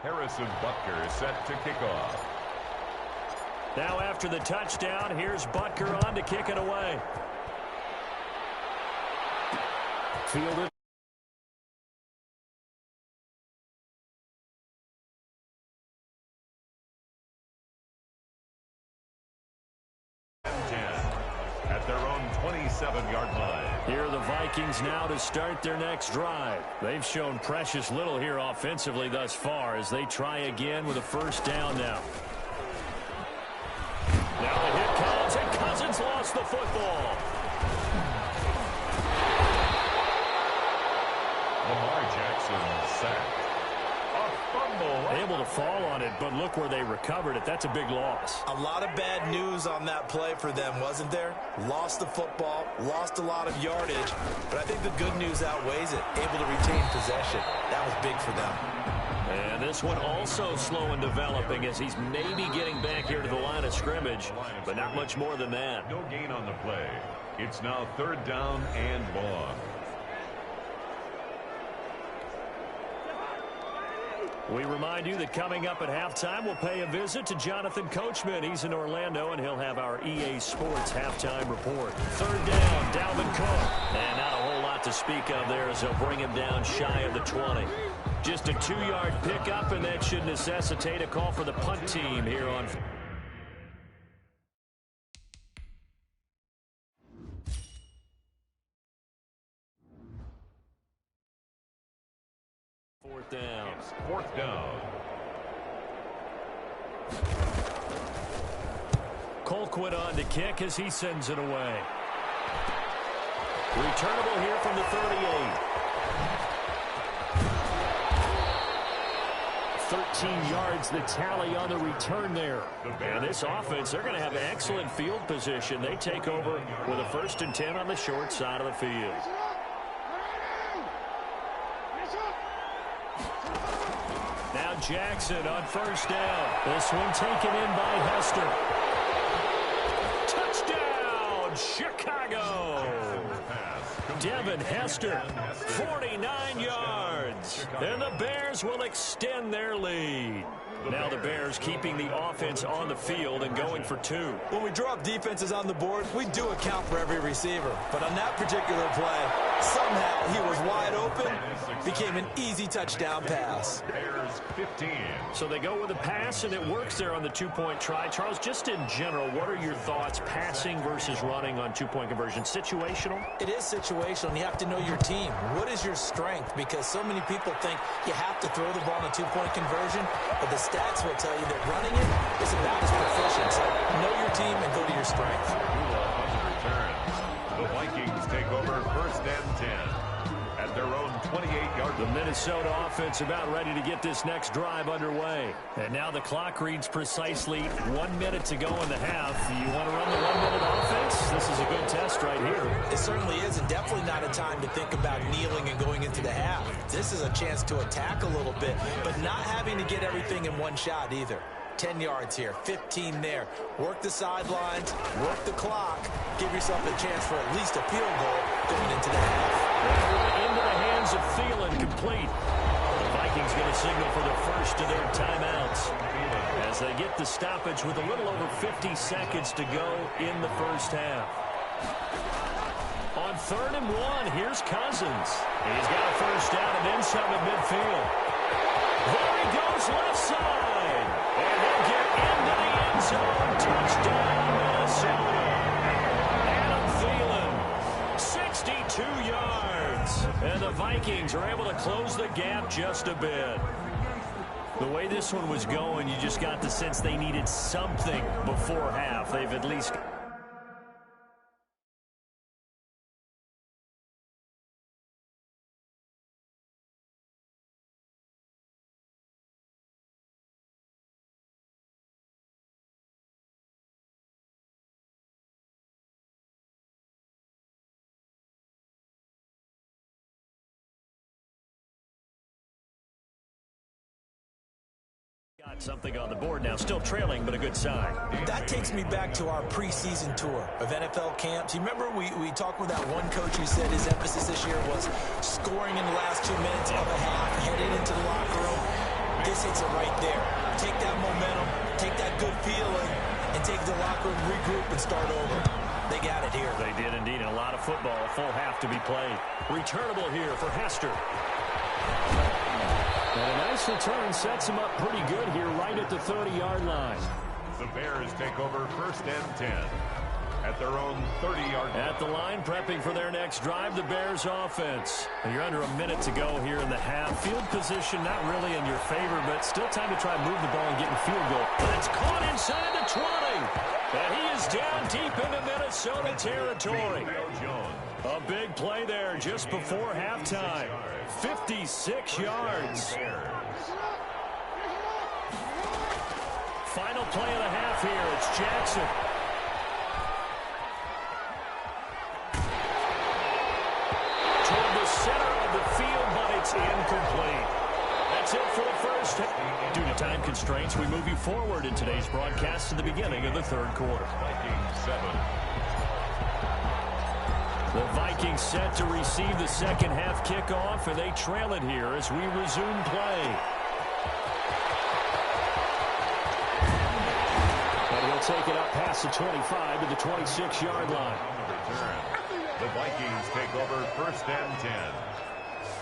Harrison Butker is set to kick off. Now after the touchdown, here's Butker on to kick it away. Fielded. At their own 27-yard line. Here are the Vikings now to start their next drive. They've shown precious little here offensively thus far as they try again with a first down now. Now the hit comes, and Cousins lost the football. Lamar Jackson sacked. A fumble. Able to fall on it, but look where they recovered it. That's a big loss. A lot of bad news on that play for them, wasn't there? Lost the football, lost a lot of yardage, but I think the good news outweighs it. Able to retain possession. That was big for them. And this one also slow in developing as he's maybe getting back here to the line of scrimmage, but not much more than that. No gain on the play. It's now third down and long. We remind you that coming up at halftime, we'll pay a visit to Jonathan Coachman. He's in Orlando, and he'll have our EA Sports halftime report. Third down, Dalvin Cook. And not a whole lot to speak of there as they'll bring him down shy of the 20. Just a 2-yard pickup, and that should necessitate a call for the punt team here on... Fourth down. It's fourth down. Colquitt on to kick as he sends it away. Returnable here from the 38. 13 yards the tally on the return there. And this offense, they're going to have excellent field position. They take over with a 1st and 10 on the short side of the field. Now Jackson on first down. This one taken in by Hester. Touchdown, Chicago. Devin Hester, 49 yards. And the Bears will extend their lead. Now the Bears keeping the offense on the field and going for 2. When we drop defenses on the board, we do account for every receiver. But on that particular play, somehow he was wide open, became an easy touchdown pass. Bears 15. So they go with a pass, and it works there on the 2-point try. Charles, just in general, what are your thoughts passing versus running on 2-point conversion? Situational? It is situational, and you have to know your team. What is your strength? Because so many people think you have to throw the ball on a 2-point conversion, but the stats will tell you that running it is about as proficient. So know your team and go to your strength. The Vikings take over 1st and 10 at their own 28-yard line. The Minnesota offense about ready to get this next drive underway. And now the clock reads precisely 1 minute to go in the half. You want to run the 1-minute offense? This is a good test right here. It certainly is, and definitely not a time to think about kneeling and going into the half. This is a chance to attack a little bit, but not having to get everything in one shot either. 10 yards here, 15 there. Work the sidelines, work the clock. Give yourself a chance for at least a field goal going into the half. Into the hands of Thielen, complete. The Vikings get a signal for the first of their timeouts as they get the stoppage with a little over 50 seconds to go in the first half. On 3rd and 1, here's Cousins. He's got a first down and then some at midfield. There he goes left side. And he'll get into the end zone. Touchdown, Minnesota. Adam Thielen, 62 yards. And the Vikings are able to close the gap just a bit. The way this one was going, you just got the sense they needed something before half. They've at least... got something on the board now, still trailing, but a good sign. That takes me back to our preseason tour of NFL camps. You remember we talked with that one coach who said his emphasis this year was scoring in the last 2 minutes of a half, heading into the locker room. This hits it right there. Take that momentum, take that good feeling, and take the locker room, regroup, and start over. They got it here. They did indeed. A lot of football, a full half to be played. Returnable here for Hester. And a nice return sets him up pretty good here right at the 30-yard line. The Bears take over 1st and 10 at their own 30-yard line. At the line, prepping for their next drive, the Bears offense. And you're under a minute to go here in the half. Field position not really in your favor, but still time to try and move the ball and get in field goal. But it's caught inside the 20. And he is down deep into Minnesota territory. A big play there just before halftime. 56 yards. Final play of the half here. It's Jackson. Toward the center of the field, but it's incomplete. That's it for the first. Due to time constraints, we move you forward in today's broadcast to the beginning of the third quarter. Vikings 7. The Vikings set to receive the second half kickoff, and they trail it here as we resume play. And we'll take it up past the 25 to the 26-yard line. The Vikings take over 1st and 10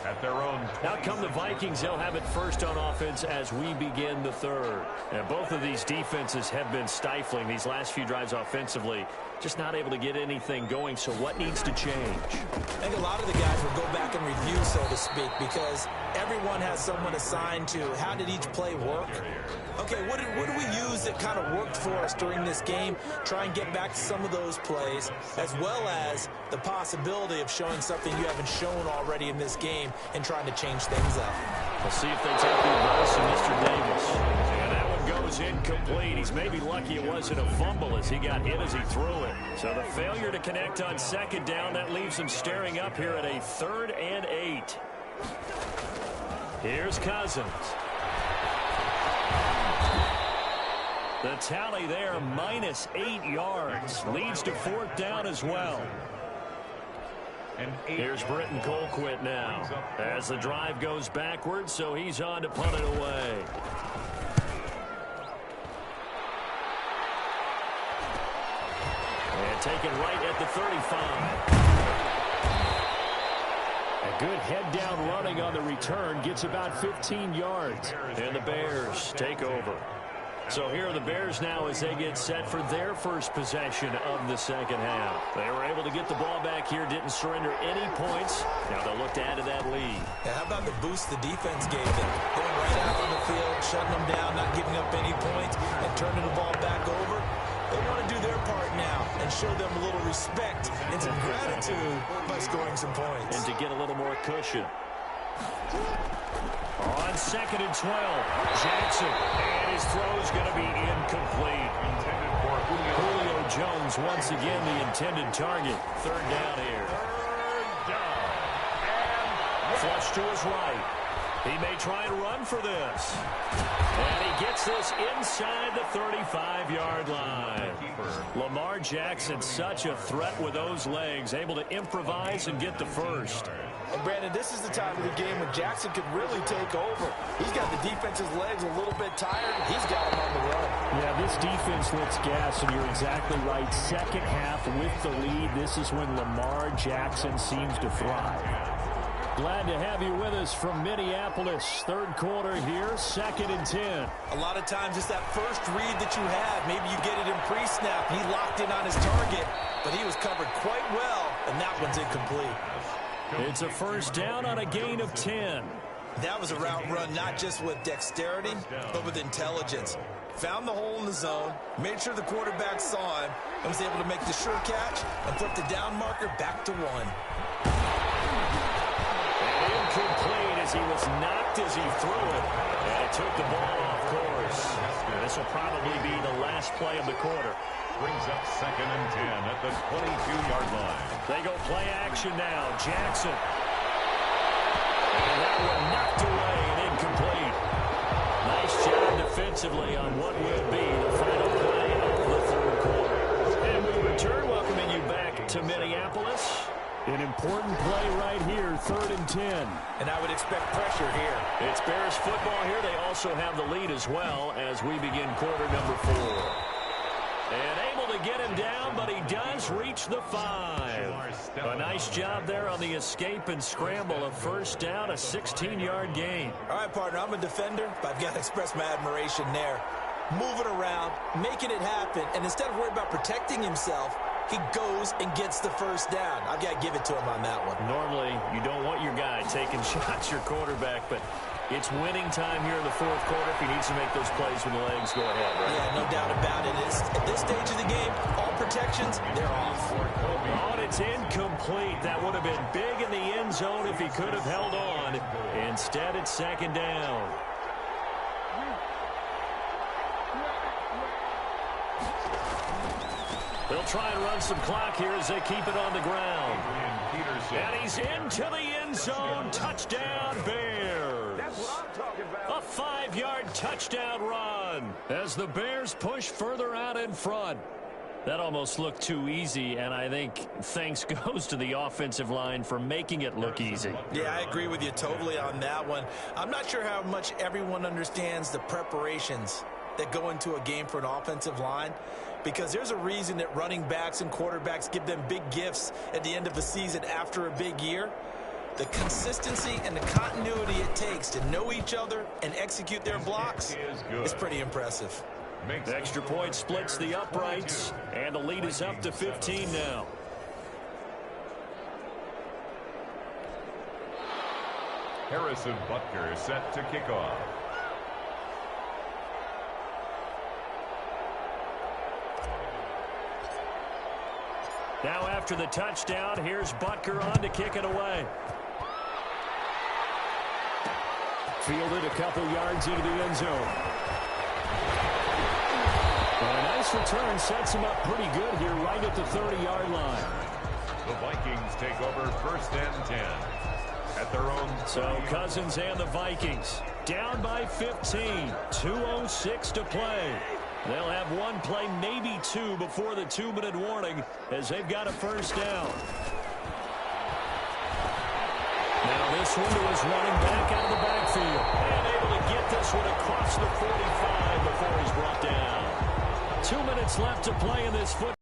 at their own 20. Out come the Vikings. They'll have it first on offense as we begin the third. And both of these defenses have been stifling these last few drives offensively. Just not able to get anything going, so what needs to change? I think a lot of the guys will go back and review, so to speak, because everyone has someone assigned to how did each play work. Okay, what do we use that kind of worked for us during this game? Try and get back to some of those plays, as well as the possibility of showing something you haven't shown already in this game and trying to change things up. We'll see if they take the advice of Mr. Davis. And that one goes incomplete. He's maybe lucky it wasn't a fumble as he got hit as he threw it. So the failure to connect on second down, that leaves him staring up here at a 3rd and 8. Here's Cousins. The tally there, -8 yards. Leads to 4th down as well. Here's Britton Colquitt now as the drive goes backwards, so he's on to punt it away. And taken right at the 35. A good head-down running on the return gets about 15 yards. And the Bears take over. So here are the Bears now as they get set for their first possession of the second half. They were able to get the ball back here, didn't surrender any points. Now they'll look to add to that lead. Yeah, how about the boost the defense gave them? Going right out on the field, shutting them down, not giving up any points, and turning the ball back over. They want to do their part now and show them a little respect and some gratitude by scoring some points. And to get a little more cushion. On 2nd and 12, Jackson, and his throw is going to be incomplete. Intended for Julio Jones, once again, the intended target. 3rd down here. Flush to his right. He may try and run for this. And he gets this inside the 35-yard line. Lamar Jackson, such a threat with those legs, able to improvise and get the first. And Brandon, this is the time of the game when Jackson could really take over. He's got the defense's legs a little bit tired. He's got them on the run. Yeah, this defense looks gas, and you're exactly right. Second half with the lead, this is when Lamar Jackson seems to thrive. Glad to have you with us from Minneapolis. Third quarter here, 2nd and 10. A lot of times it's that first read that you have. Maybe you get it in pre-snap. He locked in on his target, but he was covered quite well, and that one's incomplete. It's a first down on a gain of 10. That was a route run not just with dexterity, but with intelligence. Found the hole in the zone, made sure the quarterback saw him, and was able to make the sure catch and flip the down marker back to 1. Incomplete as he was knocked as he threw it. And it took the ball off course. And this will probably be the last play of the quarter. brings up 2nd and 10 at the 22-yard line. They go play action now. Jackson. And that one knocked away and incomplete. Nice job defensively on what will be the final play of the third quarter. And we return, welcoming you back to Minneapolis. An important play right here, 3rd and 10. And I would expect pressure here. It's Bears football here. They also have the lead as well as we begin quarter number 4. And able to get him down, but he does reach the 5. A nice job there on the escape and scramble. A first down, a 16-yard gain. All right, partner, I'm a defender, but I've got to express my admiration there. Moving around, making it happen, and instead of worrying about protecting himself, he goes and gets the first down. I've got to give it to him on that one. Normally, you don't want your guy taking shots, your quarterback, but it's winning time here in the 4th quarter. If he needs to make those plays when the legs go ahead, right? Yeah, no doubt about it. At this stage of the game, all protections, they're off. Oh, and it's incomplete. That would have been big in the end zone if he could have held on. Instead, it's 2nd down. They'll try and run some clock here as they keep it on the ground. And he's into the end zone. Touchdown, Bears. A 5-yard touchdown run as the Bears push further out in front. That almost looked too easy, and I think thanks goes to the offensive line for making it look easy. Yeah, I agree with you totally on that one. I'm not sure how much everyone understands the preparations that go into a game for an offensive line, because there's a reason that running backs and quarterbacks give them big gifts at the end of a season after a big year. The consistency and the continuity it takes to know each other and execute their blocks is pretty impressive. The extra point splits the uprights, and the lead is up to 15 now. Harrison Butker set to kick off. Now after the touchdown, here's Butker on to kick it away. Fielded a couple yards into the end zone. And a nice return sets him up pretty good here right at the 30-yard line. The Vikings take over 1st and 10 at their own. So Cousins and the Vikings down by 15. 2:06 to play. They'll have one play, maybe two, before the 2-minute warning as they've got a first down. Now this one to his running back out of the backfield. And able to get this one across the 45 before he's brought down. 2 minutes left to play in this football.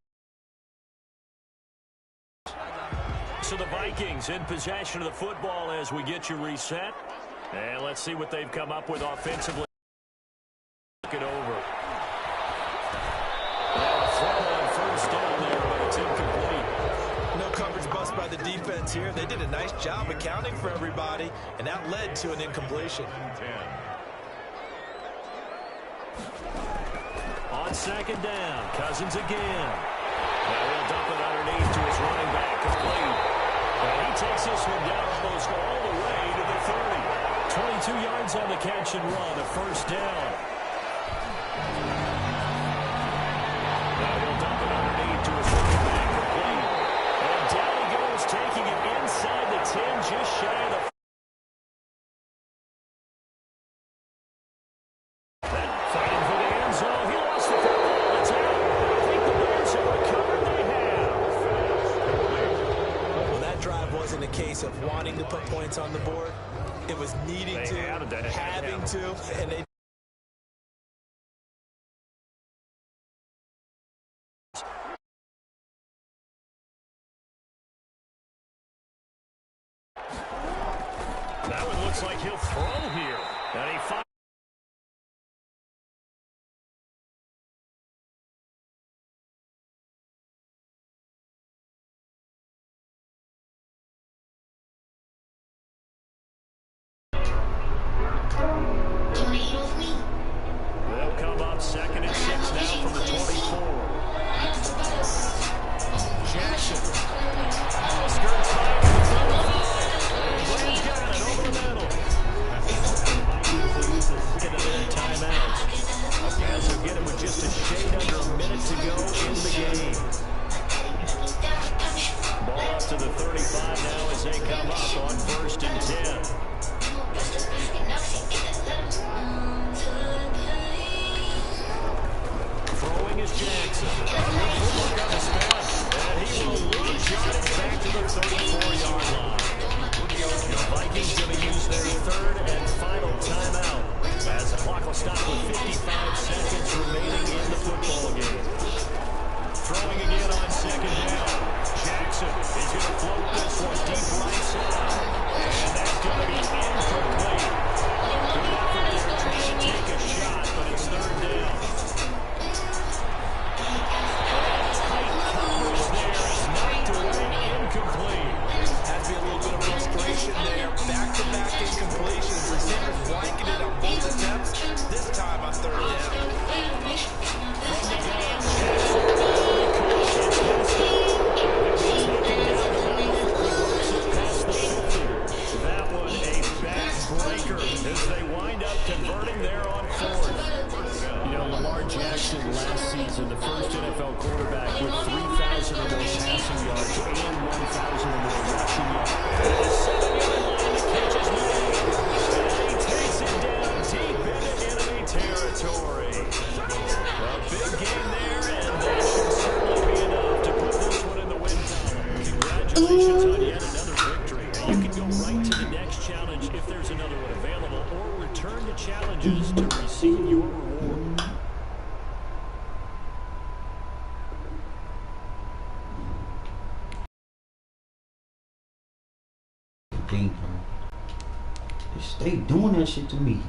So the Vikings in possession of the football as we get you reset. And let's see what they've come up with offensively. Look it over. First down there, but it's incomplete. No coverage bust by the defense here. They did a nice job accounting for everybody, and that led to an incompletion. On 2nd down, Cousins again. Now he'll dump it underneath to his running back, complete. And he takes this one down almost all the way to the 30. 22 yards on the catch and run, a first down. Now he'll dump it underneath to his running back, complete. And down he goes, taking it inside the 10, just shy of the of wanting to put points on the board. It was needing to, having to, and they that one looks like he'll throw here. And he fires. They'll come up 2nd and 6 now from the 24. Jackson. Skirts by to the 35. He's got it over the middle. Get another timeout. As they'll get it with just a shade under a minute to go in the game. Ball up to the 35 now as they come up on 1st and 10. Throwing is Jackson. Good footwork on the spin. And he will lose yardage back to the 34. thing, bro. They stay doing that shit to me.